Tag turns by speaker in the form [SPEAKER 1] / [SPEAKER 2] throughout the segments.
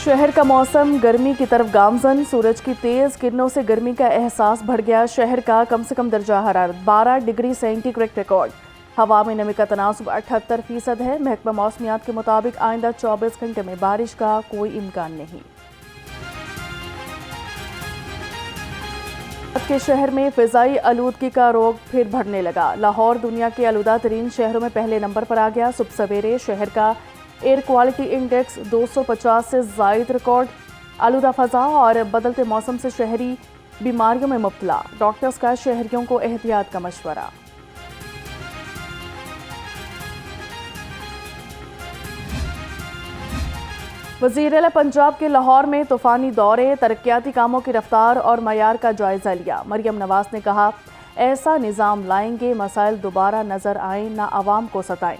[SPEAKER 1] शहर का मौसम गर्मी की तरफ गामजन, सूरज की तेज किरणों से गर्मी का एहसास बढ़ गया। शहर का कम से कम दर्जा हरारत 12 डिग्री सेंटीग्रेड रिकॉर्ड। हवा में नमी का तनासुब 78% है। महकमा मौसमियात के मुताबिक आइंदा 24 घंटे में बारिश का कोई इम्कान नहीं। के शहर में फिजाई आलूदगी का रोग फिर बढ़ने लगा। लाहौर दुनिया के आलूदा तरीन शहरों में पहले नंबर पर आ गया। सुबह सवेरे शहर का एयर क्वालिटी इंडेक्स 250 से जायद रिकॉर्ड। आलूदा फजा और बदलते मौसम से शहरी बीमारियों में मुब्तला, डॉक्टर्स का शहरियों को एहतियात का मशवरा। वज़ीर आला पंजाब के लाहौर में तूफानी दौरे, तरक्याती कामों की रफ्तार और मयार का जायजा लिया। मरियम नवाज ने कहा, ऐसा निज़ाम लाएंगे मसाइल दोबारा नजर आए ना आवाम को सताएं।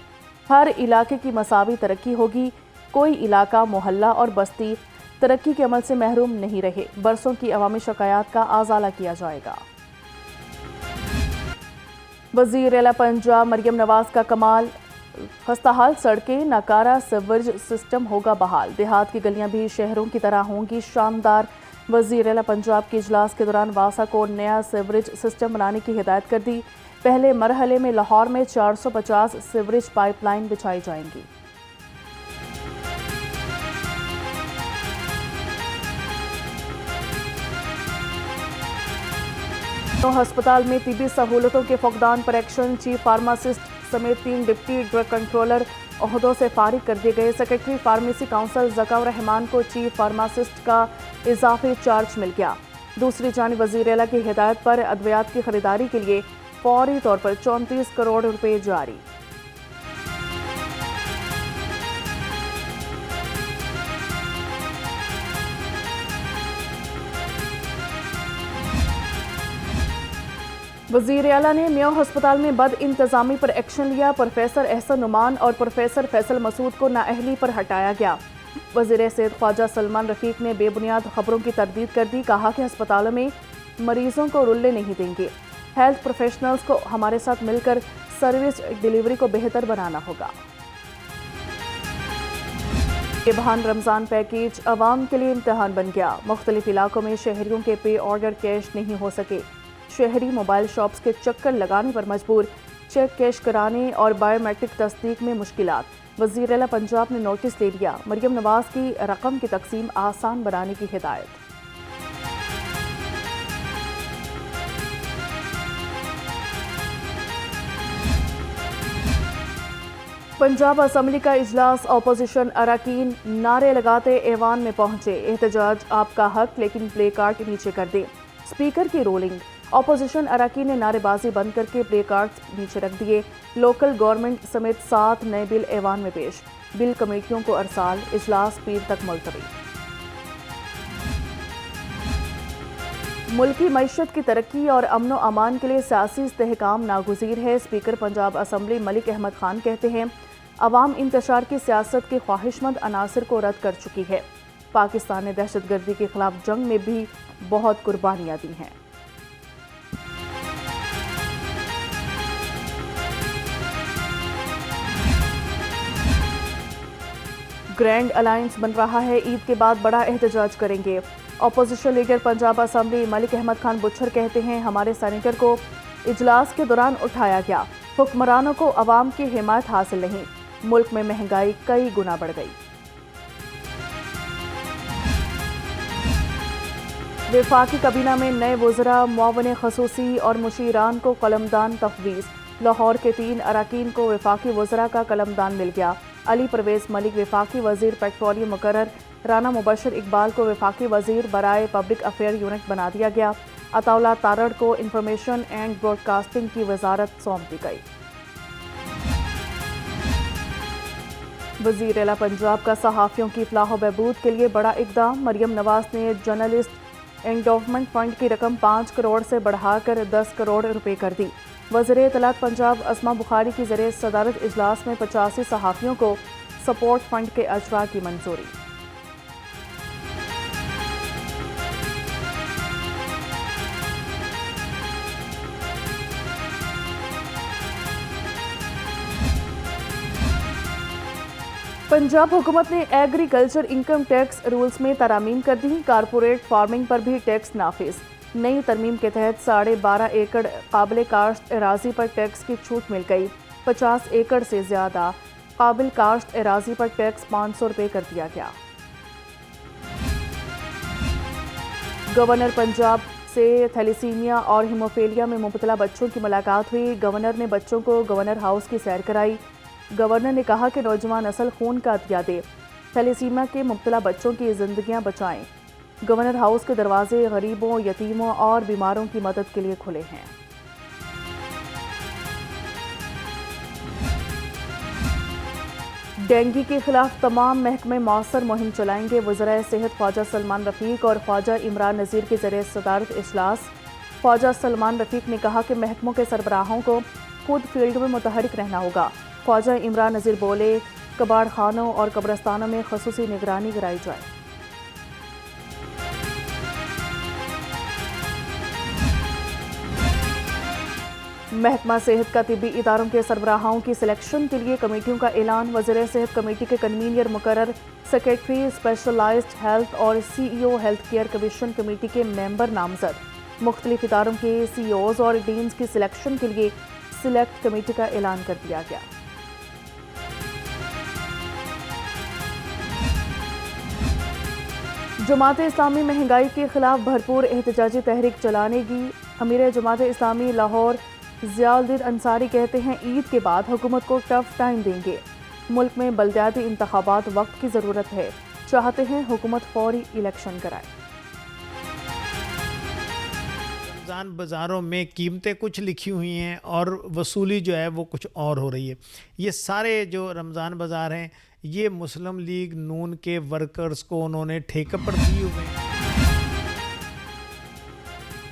[SPEAKER 1] हर इलाके की मसावी तरक्की होगी। कोई इलाका, मोहल्ला और बस्ती तरक्की के अमल से महरूम नहीं रहे। बरसों की अवामी शिकायत का आज़ाला किया जाएगा। वज़ीर आला पंजाब मरियम नवाज का कमाल, खस्ताहाल सड़कें, नाकारा सीवरेज सिस्टम होगा बहाल। देहात की गलियां भी शहरों की तरह होंगी शानदार। वज़ीर आला पंजाब के इजलास के दौरान वासा को नया सीवरेज सिस्टम बनाने की हिदायत कर दी। पहले मरहले में लाहौर में 450 सीवरेज पाइपलाइन बिछाई जाएंगी। तो अस्पताल में तिबी सहूलतों के फुकदान पर एक्शन। चीफ फार्मासिस्ट समेत 3 डिप्टी ड्रग कंट्रोलर ओहदों से फारिग कर दिए गए। सेक्रेटरी फार्मेसी काउंसिल ज़काउर रहमान को चीफ फार्मासिस्ट का इजाफी चार्ज मिल गया। दूसरी जानिब वज़ीर आला की हिदायत पर अद्वियात की खरीदारी के लिए फौरी तौर पर 34 करोड़ रुपए जारी। वज़ीर आला ने मेयो अस्पताल में बद इंतजामी पर एक्शन लिया। प्रोफेसर एहसन नुमान और प्रोफेसर फैसल मसूद को नाअहली पर हटाया गया। वज़ीर सेहत ख्वाजा सलमान रफीक ने बेबुनियाद खबरों की तरदीद कर दी। कहा कि अस्पतालों में मरीजों को रुलने नहीं देंगे। हेल्थ प्रोफेशनल्स को हमारे साथ मिलकर सर्विस डिलीवरी को बेहतर बनाना होगा। ये बहान रमज़ान पैकेज अवाम के लिए इम्तिहान बन गया। मुख्तलिफ इलाकों में शहरियों के पे ऑर्डर कैश नहीं हो सके। शहरी मोबाइल शॉप्स के चक्कर लगाने पर मजबूर। चेक कैश कराने और बायोमेट्रिक तस्दीक में मुश्किलात। वज़ीर आला पंजाब ने नोटिस ले लिया। मरियम नवाज की रकम की तकसीम आसान बनाने की हिदायत। पंजाब असम्बली का इजलास, अपोजिशन अरकान नारे लगाते ऐवान में पहुंचे। एहतजाज आपका हक, लेकिन प्ले कार्ड नीचे कर दें। स्पीकर की रोलिंग। अपोजिशन अरकान ने नारेबाजी बंद करके प्ले कार्ड नीचे रख दिए। लोकल गवर्नमेंट समेत 7 नए बिल ऐवान में पेश। बिल कमेटियों को अरसाल, इजलास पीर तक मुलतवी। मुल्की मईशत की तरक्की और अमनो अमान के लिए सियासी इस्तेहकाम नागुज़ीर है। स्पीकर पंजाब असम्बली मलिक अहमद खान कहते हैं, अवाम इंतशार की सियासत के ख्वाहिशमंद अनासर को रद्द कर चुकी है। पाकिस्तान ने दहशतगर्दी के खिलाफ जंग में भी बहुत कुर्बानियां दी हैं। ग्रैंड अलायंस बन रहा है, ईद के बाद बड़ा एहतजाज करेंगे। Opposition leader Punjab assembly Malik Ahmed Khan Bucchar कहते हैं, हमारे सेनेटर को इजलास के दौरान उठाया गया। हुक्मरानों को अवाम की हिमायत हासिल नहीं। मुल्क में महंगाई कई गुना बढ़ गई। वफाकी कबीना में नए वज़रा, मुआवन खसूसी और मुशीरान को कलमदान तफवीज़। लाहौर के 3 अरकान को वफाकी वज़रा का कलमदान मिल गया। अली परवेज़ मलिक वफाकी वज़ीर पेट्रोलियम मुकर्रर। राना मुबशर इकबाल को वफाकी वज़ीर बराए पब्लिक अफेयर यूनिट बना दिया गया। अताउल्लाह तारड़ को इंफॉर्मेशन एंड ब्रॉडकास्टिंग की वजारत सौंप दी गई। वज़ीर आला पंजाब का सहाफ़ियों की फलाह बहबूद के लिए बड़ा इक़दाम। मरियम नवाज ने जर्नलिस्ट एंडोवमेंट फंड की रकम 5 करोड़ से बढ़ाकर 10 करोड़ रुपए कर दी। वज़ीर इत्तलात पंजाब अस्मा बुखारी की ज़रिए सदारत इजलास में 85 सहाफ़ियों को सपोर्ट फंड के अजरा की मंजूरी। पंजाब हुकूमत ने एग्रीकल्चर इनकम टैक्स रूल्स में तरामीम कर दी। कारपोरेट फार्मिंग पर भी टैक्स नाफिज। नई तरमीम के तहत 12.5 एकड़ काबिल काश्त एराजी पर टैक्स की छूट मिल गई। 50 एकड़ से ज़्यादा काबिल काश्त एराजी पर टैक्स 500 रुपये कर दिया गया। गवर्नर पंजाब से थैलीसीमिया और हीमोफीलिया में मुबतला बच्चों की मुलाकात हुई। गवर्नर ने बच्चों को गवर्नर हाउस की सैर कराई। गवर्नर ने कहा कि नौजवान नस्ल खून का अतिया दे, थैलीसीमिया के मुबतला बच्चों की जिंदगियां बचाएं। गवर्नर हाउस के दरवाजे गरीबों, यतीमों और बीमारों की मदद के लिए खुले हैं। डेंगू के खिलाफ तमाम महकमे मौसर मुहिम चलाएंगे। वज़ीर सेहत ख्वाजा सलमान रफ़ीक और ख्वाजा इमरान नज़ीर के ज़रिए सदारत इजलास। ख्वाजा सलमान रफ़ीक ने कहा कि महकमों के सरबराहों को खुद फील्ड में मुतहरिक रहना होगा। ख्वाजा इमरान नज़ीर बोले, कबाड़ खानों और कब्रस्तानों में ख़ुसूसी निगरानी कराई जाए। महकमा सेहत का तिब्बी इदारों के सरबराहों की सिलेक्शन के लिए कमेटियों का ऐलान। वज़ीर सेहत कमेटी के कन्वीनर मुकर्रर, सेक्रेटरी स्पेशलाइज्ड हेल्थ और CEO health care commission committee के मेंबर नामजद। मुख्तलिफ इदारों के CEOs और डीन्स की सिलेक्शन के लिए सिलेक्ट कमेटी का ऐलान कर दिया गया। जमात इस्लामी महंगाई के खिलाफ भरपूर एहतजाजी तहरीक चलानेगी। अमीर जमात इस्लामी लाहौर ज़ियाउद्दीन अंसारी कहते हैं, ईद के बाद हुकूमत को टफ टाइम देंगे। मुल्क में बल्दियाती इंतखाबात वक्त की ज़रूरत है। चाहते हैं हुकूमत फौरी इलेक्शन कराए।
[SPEAKER 2] रमज़ान बाज़ारों में कीमतें कुछ लिखी हुई हैं और वसूली जो है वो कुछ और हो रही है। ये सारे जो रमज़ान बाज़ार हैं ये मुस्लिम लीग नून के वर्कर्स को उन्होंने ठेके पर दिए हुए हैं।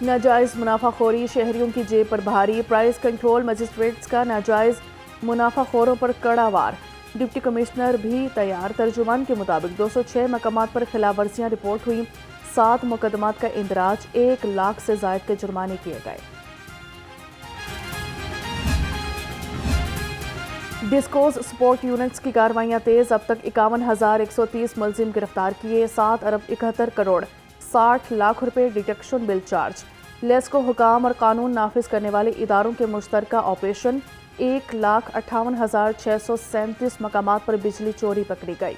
[SPEAKER 1] नाजायज़ मुनाफाखोरी शहरियों की जेब पर भारी। प्राइस कंट्रोल मजिस्ट्रेट्स का नाजायज़ मुनाफाखोरों पर कड़ा वार। डिप्टी कमिश्नर भी तैयार। तर्जुमान के मुताबिक 206 मकामात पर खिलाफवर्जियाँ रिपोर्ट हुई। 7 मुकदमात का इंदराज। 1 लाख से ज़ायद के जुर्माने किए गए। डिस्कोस स्पोर्ट यूनिट्स की कार्रवाइयाँ तेज। अब तक 51,130 मुलजिम गिरफ्तार किए। 7 अरब 71 करोड़ 60 लाख रुपए डिटेक्शन बिल चार्ज। लेस्को हुकाम और कानून नाफिज करने वाले इदारों के मुश्तरका ऑपरेशन। 1,58,637 मकामात पर बिजली चोरी पकड़ी गई।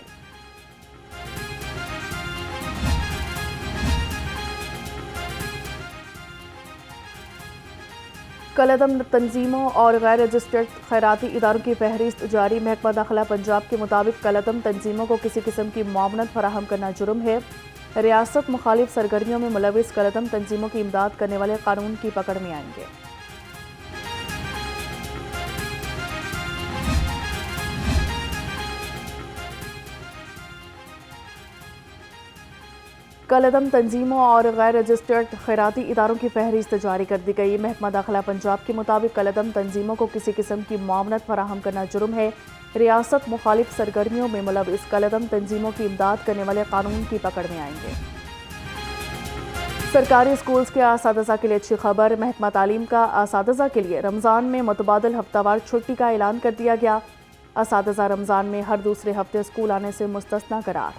[SPEAKER 1] कलअदम तंजीमों और गैर रजिस्टर्ड खैराती इदारों की फहरिस्त जारी। महकमा दाखिला पंजाब के मुताबिक कलअदम तंजीमों को किसी किस्म की मुआवनत फराहम करना जुर्म है। रियासत मुखालिफ सरगर्मियों में मुलविस कलअदम तंजीमों की इमदाद करने वाले कानून की पकड़ में आएंगे। कलअदम तंजीमों और गैर रजिस्टर्ड खैराती इदारों की फहरिस्त जारी कर दी गई। महकमा दाखिला पंजाब के मुताबिक कलअदम तंजीमों को किसी किस्म की मुआवनत फराहम करना जुर्म है। रियासत मुखालिफ सरगर्मियों में मुलविस कलअदम तंजीमों की इमदाद करने वाले कानून की पकड़ में आएंगे। सरकारी स्कूल्स के असातिज़ा के लिए अच्छी खबर। महकमा तालीम का असातिज़ा के लिए रमज़ान में मुतबादिल हफ्तावार छुट्टी का ऐलान कर दिया गया। असातिज़ा रमज़ान में हर दूसरे हफ्ते स्कूल आने से मुस्तस्ना करार।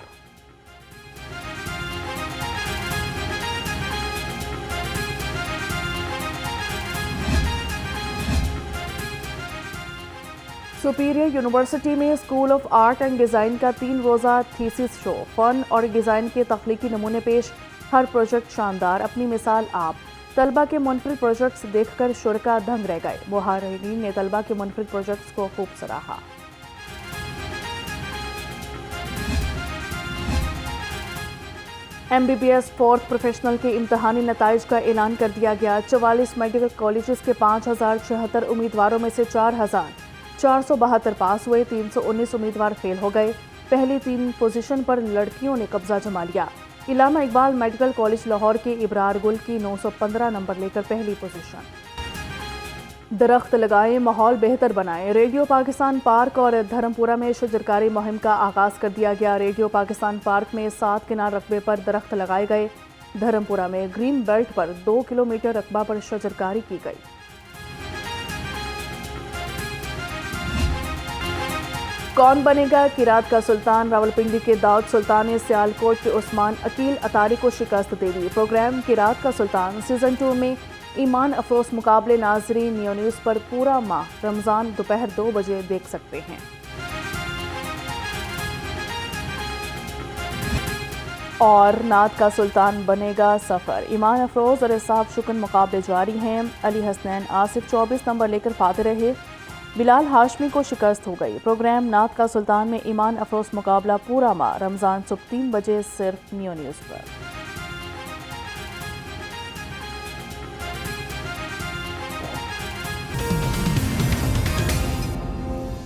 [SPEAKER 1] सुपीरियर यूनिवर्सिटी में school of art and design का 3 रोज़ा थीसिस शो। फ़न और डिज़ाइन के तख्लीकी नमूने पेश। हर प्रोजेक्ट शानदार, अपनी मिसाल आप। तलबा के मुनफरिद प्रोजेक्ट्स देखकर शुरका दंग रह गए। मुहारिरीन ने तलबा के मुनफरिद प्रोजेक्ट्स को खूब सराहा। MBBS 4th प्रोफेशनल के इम्तहानी नताइज का ऐलान कर दिया गया। 44 मेडिकल कॉलेजेस के 5,076 उम्मीदवारों में से 4,472 पास हुए। 319 उम्मीदवार फेल हो गए। पहली 3 पोजीशन पर लड़कियों ने कब्जा जमा लिया। इलामा इकबाल मेडिकल कॉलेज लाहौर के इब्रार गुल की 915 नंबर लेकर पहली पोजीशन। दरख्त लगाएं, माहौल बेहतर बनाएं। रेडियो पाकिस्तान पार्क और धर्मपुरा में शजरकारी मुहिम का आगाज कर दिया गया। रेडियो पाकिस्तान पार्क में 7 किनार रकबे पर दरख्त लगाए गए। धर्मपुरा में ग्रीन बेल्ट पर 2 किलोमीटर रकबा पर शजरकारी की गई। कौन बनेगा किरात का सुल्तान? रावलपिंडी के दाऊद सुल्तान ने सियालकोट के उस्मान अकील अतारी को शिकस्त दे दी। प्रोग्राम किरात का सुल्तान सीजन 2 में ईमान अफरोज मुकाबले नाजरीन नियो न्यूज़ पर पूरा माह रमज़ान दोपहर 2 बजे देख सकते हैं। और नात का सुल्तान बनेगा सफ़र। ईमान अफरोज और इसाब शुकन मुकाबले जारी हैं। अली हसनैन आसिफ 24 नंबर लेकर फाते रहे। बिलाल हाशमी को शिकस्त हो गई। प्रोग्राम नात का सुल्तान में ईमान अफरोज मुकाबला पूरा माह रमज़ान सुबह 3 बजे सिर्फ नियो न्यूज़ पर।